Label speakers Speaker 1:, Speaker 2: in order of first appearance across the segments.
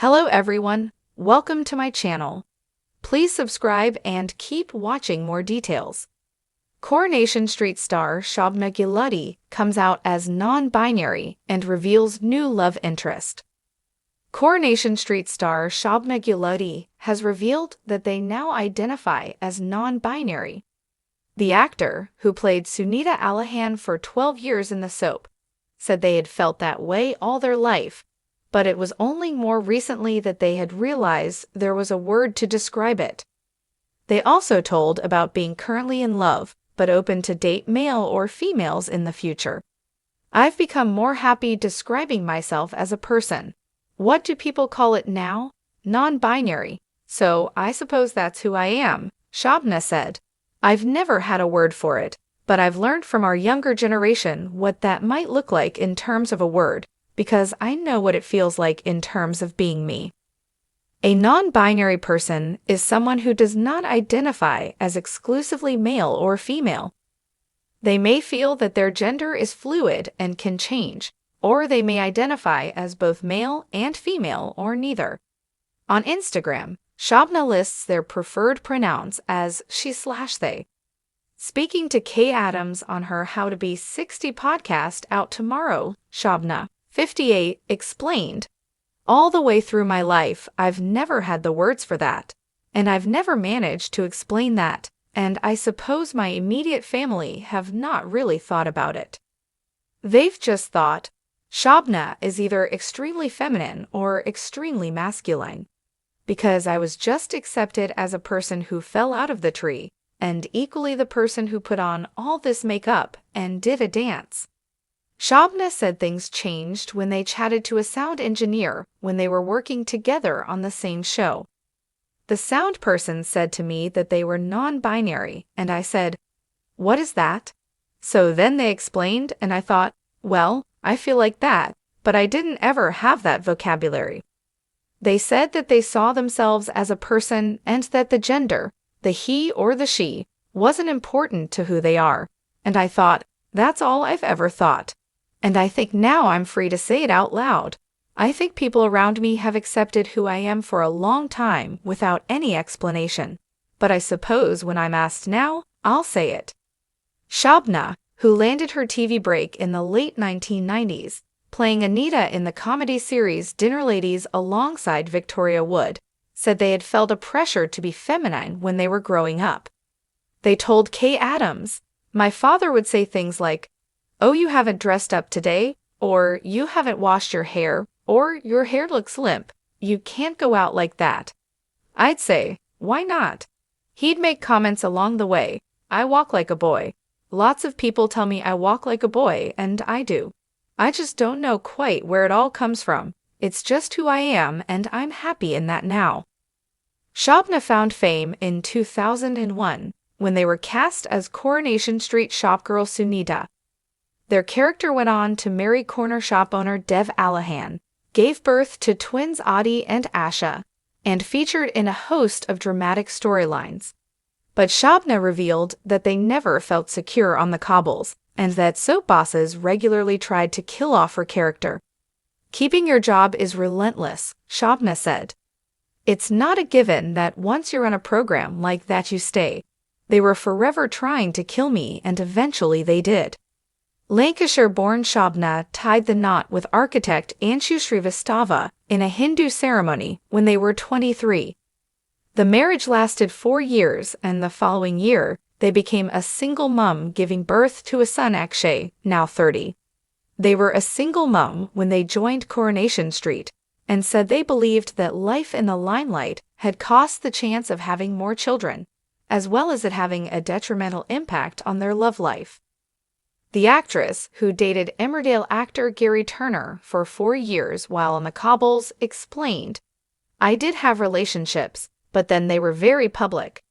Speaker 1: Hello everyone, welcome to my channel. Please subscribe and keep watching more details. Coronation Street star Shobna Gulati comes out as non-binary and reveals new love interest. Coronation Street star Shobna Gulati has revealed that they now identify as non-binary. The actor, who played Sunita Alahan for 12 years in the soap, said they had felt that way all their life, but it was only more recently that they had realized there was a word to describe it. They also told about being currently in love, but open to date male or females in the future. I've become more happy describing myself as a person. What do people call it now? Non-binary. So I suppose that's who I am, Shobna said. I've never had a word for it, but I've learned from our younger generation what that might look like in terms of a word, because I know what it feels like in terms of being me. A non-binary person is someone who does not identify as exclusively male or female. They may feel that their gender is fluid and can change, or they may identify as both male and female or neither. On Instagram, Shobna lists their preferred pronouns as she/they. Speaking to Kay Adams on her How to Be 60 podcast out tomorrow, Shobna, 58, explained, "All the way through my life, I've never had the words for that, and I've never managed to explain that, and I suppose my immediate family have not really thought about it. They've just thought, Shobna is either extremely feminine or extremely masculine, because I was just accepted as a person who fell out of the tree, and equally the person who put on all this makeup and did a dance." Shobna said things changed when they chatted to a sound engineer when they were working together on the same show. "The sound person said to me that they were non-binary, and I said, 'What is that?' So then they explained, and I thought, well, I feel like that, but I didn't ever have that vocabulary. They said that they saw themselves as a person and that the gender, the he or the she, wasn't important to who they are, and I thought, that's all I've ever thought. And I think now I'm free to say it out loud. I think people around me have accepted who I am for a long time without any explanation. But I suppose when I'm asked now, I'll say it." Shobna, who landed her TV break in the late 1990s, playing Anita in the comedy series Dinner Ladies alongside Victoria Wood, said they had felt a pressure to be feminine when they were growing up. They told Kay Adams, "My father would say things like, 'Oh, you haven't dressed up today,' or 'You haven't washed your hair,' or 'Your hair looks limp. You can't go out like that.' I'd say, 'Why not?' He'd make comments along the way, 'I walk like a boy. Lots of people tell me I walk like a boy, and I do. I just don't know quite where it all comes from. It's just who I am, and I'm happy in that now." Shobna found fame in 2001 when they were cast as Coronation Street shopgirl Sunita. Their character went on to marry corner shop owner Dev Alahan, gave birth to twins Adi and Asha, and featured in a host of dramatic storylines. But Shobna revealed that they never felt secure on the cobbles, and that soap bosses regularly tried to kill off her character. "Keeping your job is relentless," Shobna said. "It's not a given that once you're on a program like that you stay. They were forever trying to kill me, and eventually they did." Lancashire-born Shobna tied the knot with architect Anshu Srivastava in a Hindu ceremony when they were 23. The marriage lasted 4 years, and the following year, they became a single mum, giving birth to a son Akshay, now 30. They were a single mum when they joined Coronation Street, and said they believed that life in the limelight had cost the chance of having more children, as well as it having a detrimental impact on their love life. The actress, who dated Emmerdale actor Gary Turner for 4 years while on the cobbles, explained, "I did have relationships, but then they were very public.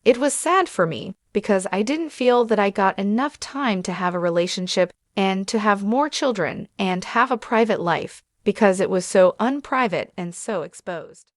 Speaker 1: It was sad for me because I didn't feel that I got enough time to have a relationship and to have more children and have a private life because it was so unprivate and so exposed."